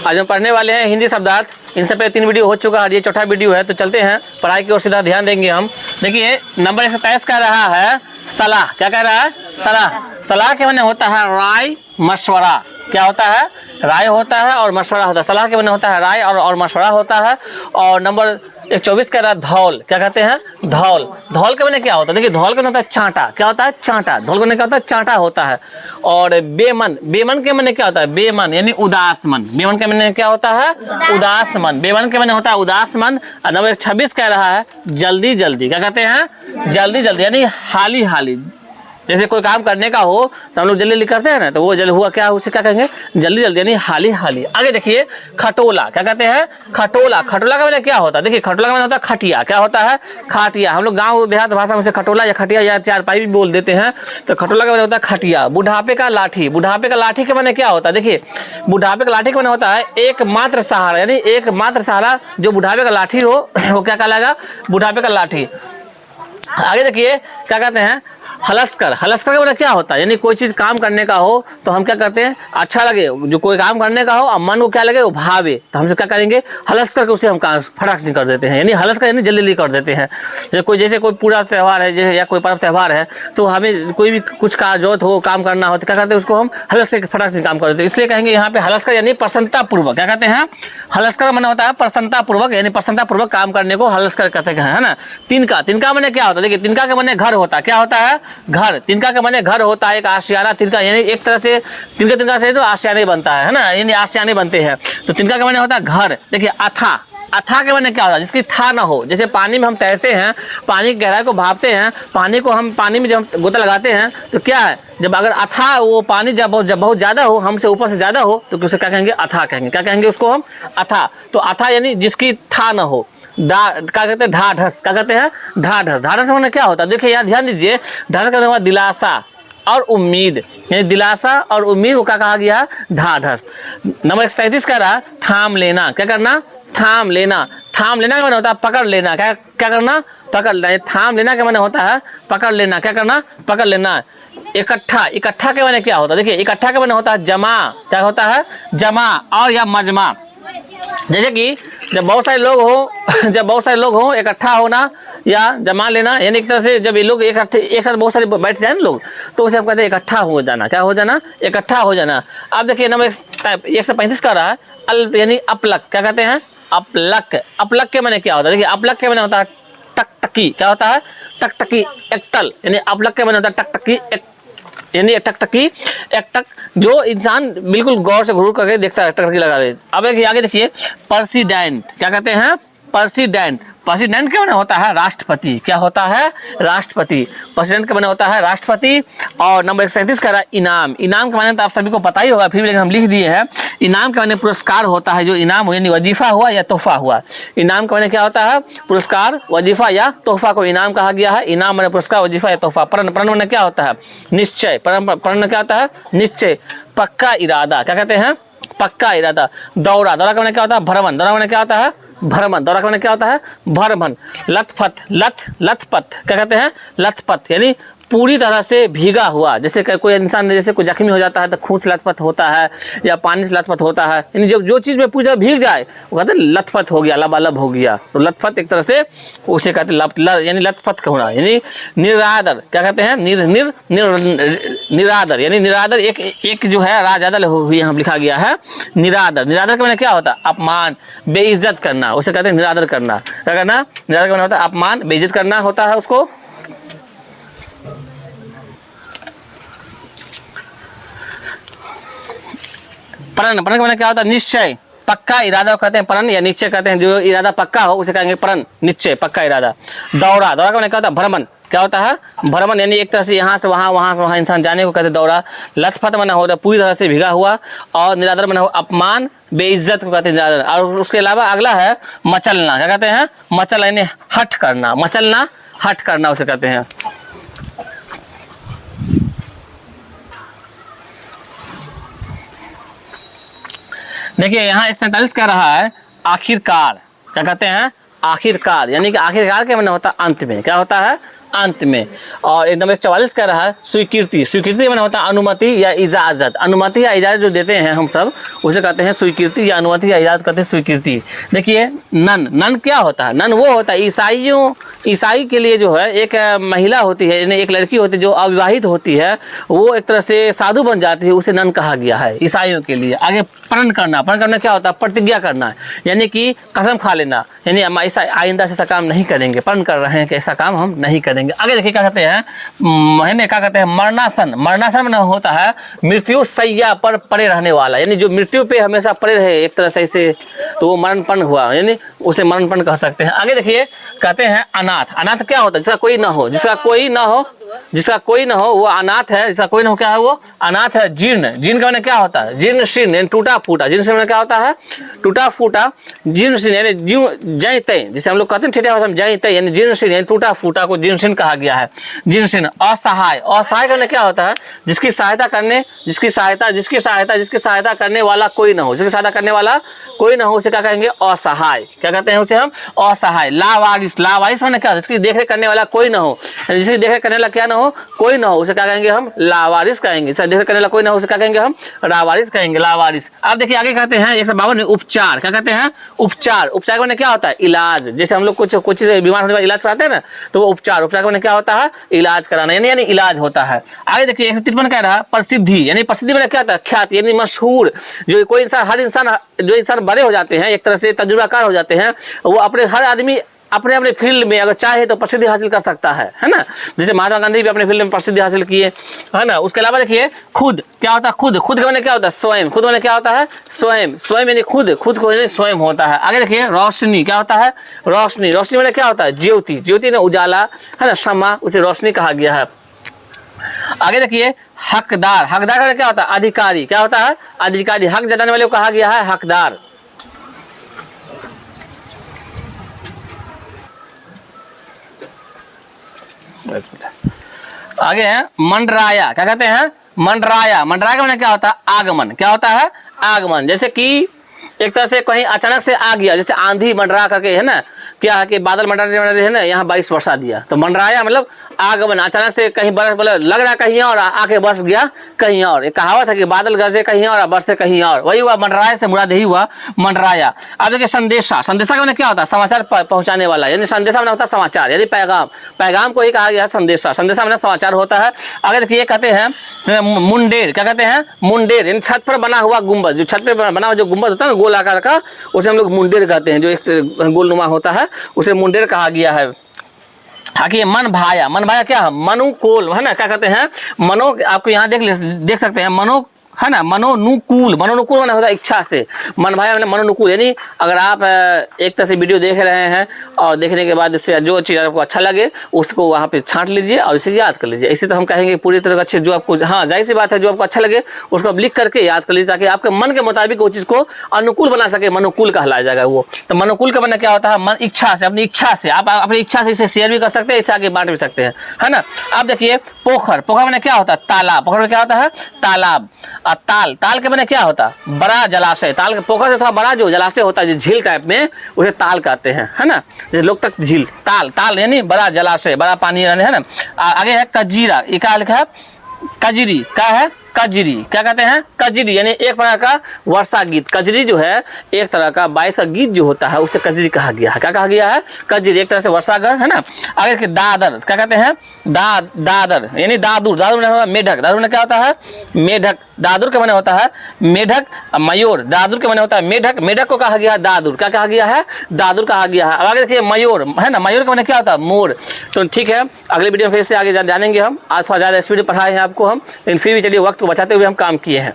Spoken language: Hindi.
आज हम पढ़ने वाले हैं हिंदी शब्दार्थ। इनसे पहले 3 वीडियो हो चुका है, ये चौथा वीडियो है। तो चलते हैं पढ़ाई की ओर, सीधा ध्यान देंगे हम। देखिए नंबर 127 कह रहा है सलाह। क्या कह रहा है? सलाह। सलाह के माने होता है राय मशवरा। क्या होता है? राय होता है और मशवरा होता है। सलाह के माने होता है राय और मशवरा होता है। और नंबर 124 कह रहा है धौल। क्या कहते हैं? धौल। धौल के माने क्या होता है? देखिए धौल के माने होता है चांटा। क्या होता है? चांटा। धौल के माने क्या होता है? चांटा होता है। और बेमन, बेमन के माने क्या होता है? बेमन यानी उदास मन। बेमन के माने क्या होता है? उदास मन। बेमन के माने होता है उदास मन। और नंबर 126 कह रहा है जल्दी जल्दी। क्या कहते हैं? जल्दी जल्दी यानी हाली हाली। जैसे कोई काम करने का हो तो हम लोग जल्दी जल्दी करते हैं ना, तो वो जल्दी हुआ क्या, उसे क्या कहेंगे? जल्दी जल्दी यानी हाली हाली। आगे देखिए खटोला। क्या कहते हैं? खटोला। खटोला का मतलब क्या होता है? देखिए खटोला का मतलब होता है खटिया। क्या होता है? खाटिया। हम लोग गांव देहात भाषा में से खटोला या खटिया या चारपाई भी बोल देते हैं। तो खटोला का मतलब होता है खटिया। बुढ़ापे का लाठी। बुढ़ापे का लाठी के माने क्या होता है? देखिए बुढ़ापे का लाठी के माने होता है एकमात्र सहारा, यानी एकमात्र सहारा जो बुढ़ापे का लाठी हो वो क्या कहलाएगा? बुढ़ापे का लाठी। आगे देखिए क्या कहते हैं? हलस्कर। हलस्कर का मतलब क्या होता है? यानी कोई चीज काम करने का हो तो हम क्या करते हैं? अच्छा लगे, जो कोई काम करने का हो और मन को क्या लगे, वो भावे, तो हमसे क्या करेंगे? हलस करके उसे हम काम फटाक से कर देते हैं। यानी हलस कर यानी जल्दी जल्दी कर देते हैं। जैसे कोई पूरा त्यौहार है, जैसे या कोई पर्व त्यौहार है, तो हमें कोई भी कुछ का जरूरत हो, काम करना हो, तो क्या करते हैं? उसको हम हलस से फटाक से काम कर देते हैं। इसलिए कहेंगे यहाँ पे हलस्कर यानी प्रसन्नता पूर्वक। क्या कहते हैं? हलस्कर माने होता है प्रसन्नता पूर्वक, यानी प्रसन्नता पूर्वक काम करने को हलस्कर कहते हैं, है ना। तिनका। तिनका माने क्या होता है? देखिए तिनका के माने घर होता है। क्या होता है? घर। तिनका के माने घर होता है, एक आशियाना। तिनका यानी एक तरह से तिनका से तो आशियाने बनता है ना, यानी आशियाने बनते हैं। तो तिनका के माने होता है घर। देखिए अथा। अथा के माने क्या होता है? जिसकी था ना हो। जैसे पानी में हम तैरते हैं, पानी की गहराई को भापते हैं, पानी को हम पानी में जब हम गोता लगाते हैं तो क्या है, जब अगर अथा वो पानी जब बहुत ज्यादा हो, हमसे ऊपर से ज्यादा हो, तो उसे क्या कहेंगे? अथा कहेंगे। क्या कहेंगे उसको हम? अथा। तो अथा यानी जिसकी था ना हो। क्या कहते हैं? ढाढ़स। क्या कहते हैं? ढाढ़स। ढाढ़स में क्या होता है? देखिए यहाँ ध्यान दीजिए, ढाढ़स का मतलब दिलासा और उम्मीद, यानी दिलासा और उम्मीद को क्या कहा गया? ढाढ़स। नंबर 133 कह रहा थाम लेना। क्या करना? थाम लेना। थाम लेना का माने होता है पकड़ लेना। क्या क्या करना? पकड़ लेना। थाम लेना का माने होता है पकड़ लेना। क्या करना? पकड़ लेना। इकट्ठा। इकट्ठा के माने क्या होता है? देखिए इकट्ठा के माने होता है जमा। क्या होता है? जमा और या मजमा। जैसे कि जब बहुत सारे लोग हो इकट्ठा होना या जमा लेना, यानी एक तरह से जब ये लोग एक साथ बहुत सारे बैठ जाए ना लोग, तो उसे हम कहते हैं इकट्ठा हो जाना। क्या हो जाना? इकट्ठा हो जाना। अब देखिए नंबर 135 का रहा है अल्प यानी अपलक। क्या कहते हैं? अपलक। अपलक के माने क्या होता है? देखिए अपलक के माने होता है टकटकी। क्या होता है? टकटकी एकटल। यानी अपलक के माने होता है टकटकी यानी टकटकी एकटक, जो इंसान बिल्कुल गौर से घूर करके देखता है, टकटकी लगा रहे। अब आगे देखिए पर्सिडेंट। क्या कहते हैं? पर्सिडेंट। प्रेसिडेंट के माने होता है राष्ट्रपति। क्या होता है? राष्ट्रपति। प्रेसिडेंट के माने होता है राष्ट्रपति। और नंबर 137 का रहा इनाम। इनाम के माने तो आप सभी को पता ही होगा, फिर भी लेकिन हम लिख दिए हैं। इनाम के माने पुरस्कार होता है, जो इनाम हो, यानी वजीफा हुआ या तोहफा हुआ। इनाम के माने क्या होता है? पुरस्कार, वजीफा या तोहफा को इनाम कहा गया है। इनाम माने पुरस्कार, वजीफा या तोहफा। प्रण। प्रण माने क्या होता है? निश्चय। प्रण क्या होता है? निश्चय। पक्का इरादा। क्या कहते हैं? पक्का इरादा। दौरा। दौरा का माने क्या होता है? भ्रमण। दौरा माने क्या होता है? भ्रमण। दौरा का माने क्या होता है? भ्रमण। लथपथ। लथपथ क्या कहते हैं? लथपथ यानी पूरी तरह से भीगा हुआ। जैसे कोई इंसान जैसे कोई जख्मी हो जाता है तो खून से लथपथ होता है या पानी से लथपथ होता है, यानी जो चीज़ में पूरी तरह भीग जाए वो कहते हैं लथपथ हो गया, लबालब हो गया। तो लथपथ एक तरह से उसे कहते हैं यानी लथपथ होना। यानी निरादर। क्या कहते हैं? निरादर यानी निरादर एक जो है राजदल हुई हम लिखा गया है निरादर। निरादर का माने क्या होता है? अपमान, बेइज्जत करना, उसे कहते हैं निरादर करना। क्या करना? निरादर का माने होता है अपमान, बेइज्जत करना होता है उसको। प्रण। प्रण का माने क्या होता है? निश्चय, पक्का इरादा कहते हैं प्रण, या निश्चय कहते हैं। जो इरादा पक्का हो उसे कहेंगे प्रण, निश्चय, पक्का इरादा। दौरा। दौरा का माने क्या होता है? भ्रमण। क्या होता है? भ्रमण यानी एक तरह से यहाँ से वहाँ, वहाँ से वहाँ इंसान जाने को कहते हैं दौरा। लथपथ माने हो रहा पूरी तरह से भीगा हुआ, और निरादर माने हो अपमान, बेइज्जत को कहते हैं निरादर। और उसके अलावा अगला है मचलना। क्या कहते हैं? मचल यानी हट करना। मचलना, हट करना उसे कहते हैं। देखिए यहाँ 147 कह रहा है आखिरकार। क्या कहते हैं? आखिरकार यानी कि आखिरकार के माने होता है अंत में। क्या होता है? अंत में। और एक नंबर 44 कह रहा है स्वीकृति। स्वीकृति मैंने होता है अनुमति या इजाज़त। अनुमति या इजाज़त जो देते हैं हम सब उसे कहते हैं स्वीकृति, या अनुमति या इजाज़त कहते हैं स्वीकृति। देखिए नन, नन क्या होता है? नन वो होता है ईसाई के लिए जो है एक महिला होती है, यानी एक लड़की होती है जो अविवाहित होती है, वो एक तरह से साधु बन जाती है, उसे नन कहा गया है ईसाइयों के लिए। आगे प्रण करना, प्रण करना क्या होता है? प्रतिज्ञा करना, यानी कि कसम खा लेना, यानी हम ऐसा आइंदा से ऐसा काम नहीं करेंगे, प्रण कर रहे हैं कि ऐसा काम हम नहीं करेंगे। आगे देखिए क्या कहते हैं, क्या कहते हैं? मरणासन। मरणासन में होता है मृत्यु सैया पर पड़े रहने वाला, यानी जो मृत्यु पे हमेशा पड़े रहे एक तरह से ऐसे, तो वो मरणपण हुआ, यानी उसे मरणपण कह सकते हैं। आगे देखिए कहते हैं अनाथ। अनाथ क्या होता है? जिसका कोई ना हो, जिसका कोई ना हो, जिसका कोई ना हो वो अनाथ है। जिसका कोई ना हो क्या है? वो अनाथ है। जीर्ण, जीर्ण का माने क्या होता है? जीर्ण शीर्ण यानी टूटा फूटा। जीर्ण शीर्ण क्या होता है? टूटा फूटा। जीर्ण शीर्ण यानी जीव जय तय, जिसे हम लोग कहते हैं ठेठा भाषा में जय तय, यानी जीर्ण शीर्ण यानी टूटा फूटा को जीर्ण शीर्ण कहा गया है। जीर्ण शीर्ण। असहाय, असहाय करने क्या होता है? जिसकी सहायता करने, जिसकी सहायता करने वाला कोई ना हो, जिसकी सहायता करने वाला कोई ना हो उसे क्या कहेंगे? असहाय। क्या कहते हैं उसे हम? असहाय। लावारिस। लावारिस माने क्या? जिसकी देखरेख करने वाला कोई ना हो, जिसकी देखरेख करने वाला क्या ना हो? कोई ना हो, उसे क्या कहेंगे हम? लावारिस कहेंगे। देखरेख करने वाला कोई ना हो उसे क्या कहेंगे हम? लावारिस कहेंगे, लावारिस। अब देखिए आगे कहते हैं 152 में उपचार। क्या कहते हैं? उपचार। उपचार माने क्या होता है? इलाज। जैसे हम लोग कुछ चीज़ बीमार होने का इलाज कराते हैं ना, तो वो उपचार। उपचार माने क्या होता है? इलाज कराना, यानी इलाज होता है। आगे देखिए 153 कह रहा है प्रसिद्धि, यानी प्रसिद्धि माने क्या होता है? ख्याति, यानी मशहूर। जो कोई इंसान, हर इंसान, जो इंसान बड़े हो जाते हैं, एक तरह से तजुर्बाकार हो जाते हैं, वो अपने हर आदमी अपने अपने फील्ड में अगर चाहे तो प्रसिद्धि हासिल कर सकता है ना। जैसे महात्मा गांधी भी अपने फील्ड में प्रसिद्धि हासिल किए, है ना। उसके अलावा देखिए खुद। क्या होता है? खुद। खुद का माने क्या होता है? स्वयं। खुद माने क्या होता है? स्वयं। स्वयं यानी खुद, खुद को स्वयं होता है। आगे देखिए रोशनी। क्या होता है? रोशनी। रोशनी माने क्या होता है? ज्योति। ज्योति ने उजाला, है ना, शमा, उसे रोशनी कहा गया है। आगे देखिए हकदार। हकदार का क्या होता है? अधिकारी। क्या होता है? अधिकारी। हक जताने वाले को कहा गया है हकदार। आगे है मंडराया। क्या कहते हैं? मंडराया। मंडराया का माने क्या होता है? आगमन। क्या होता है? आगमन। जैसे कि एक तरह से कहीं अचानक से आ गया, जैसे आंधी मंडरा करके, है ना, क्या है कि बादल मंडराते मंडराते, है ना, यहाँ बारिश बरसा दिया, तो मंडराया मतलब आगमन। अचानक से कहीं बरस, मतलब लग रहा कहीं और, आके बरस गया कहीं और। एक कहावत है कि बादल गरजे कहीं और बरसे कहीं और, वही हुआ मंडराया से मुराद यही हुआ, मंडराया। अब देखिए संदेशा। संदेशा का माने क्या होता है? समाचार पहुंचाने वाला, यानी संदेशा माने होता है समाचार, यानी पैगाम। पैगाम को ही कहा गया है संदेशा। संदेशा माने समाचार होता है। आगे देखिए कहते हैं मुंडेर। क्या कहते हैं? मुंडेर यानी छत पर बना हुआ गुंबद। जो छत पर बना हुआ जो गुंबद होता है ना, गोल आकार का, उसे हम लोग मुंडेर कहते हैं। जो एक गोलनुमा होता है उसे मुंडेर कहा गया है। आगे मन भाया। मन भाया क्या है? मनुकूल, है ना। क्या कहते हैं? मनो, आपको यहाँ देख सकते हैं, मनो, है ना, मनोनुकूल। मनोनुकूल माने होता है इच्छा से। मन भाया माने मनोनुकूल, यानी अगर आप एक तरह से वीडियो देख रहे हैं और देखने के बाद इससे जो चीज़ आपको अच्छा लगे उसको वहाँ पे छांट लीजिए और इसे याद कर लीजिए। इसे तो हम कहेंगे पूरी तरह अच्छे, जो आपको, हाँ जाहिर सी बात है, जो आपको अच्छा लगे उसको आप लिख करके याद कर लीजिए, ताकि आपके मन के मुताबिक वो चीज़ को अनुकूल बना सके। मनोकूल कहलाया जाएगा वो। तो मनोकूल का माने क्या होता है? मन, इच्छा से, अपनी इच्छा से। आप अपनी इच्छा से इसे शेयर भी कर सकते हैं, इसे आगे बांट भी सकते हैं, है ना। अब देखिए पोखर। पोखर माने क्या होता है? तालाब। पोखर में क्या होता है? तालाब। और ताल। ताल के माने क्या होता है? बड़ा जलाशय। ताल के पोखर से थोड़ा बड़ा जो जलाशय होता है, जो झील टाइप में, उसे ताल कहते हैं, है ना। जैसे लोग तक झील, ताल। ताल यानी बड़ा जलाशय, बड़ा पानी, है ना। आगे है कजीरा। ये क्या लिखा है? कजरी। क्या है? कजरी। क्या कहते हैं? कजरी यानी एक प्रकार का वर्षा गीत। कजरी जो है एक तरह का बारिश का गीत जो होता है, उसे कजरी कहा गया है। क्या कहा गया है? कजरी। एक तरह से वर्षागर, है ना। आगे के दादर। क्या कहते हैं? दादर यानी दादुर। दादुर माने मेढक। दादुर में क्या होता है? मेढक। दादुर के माने होता है मेढक। मयूर। दादुर के माने होता है मेढक। मेढक को कहा गया है दादुर। क्या कहा गया है? दादुर कहा गया है। अब आगे देखिए मयूर, है ना। मयूर के माने क्या होता है? मोर। तो ठीक है, अगले वीडियो में फिर से आगे जानेंगे हम। आज थोड़ा ज़्यादा स्पीड में पढ़ाए हैं आपको हम, लेकिन फिर भी चलिए वक्त को बचाते हुए हम काम किए हैं।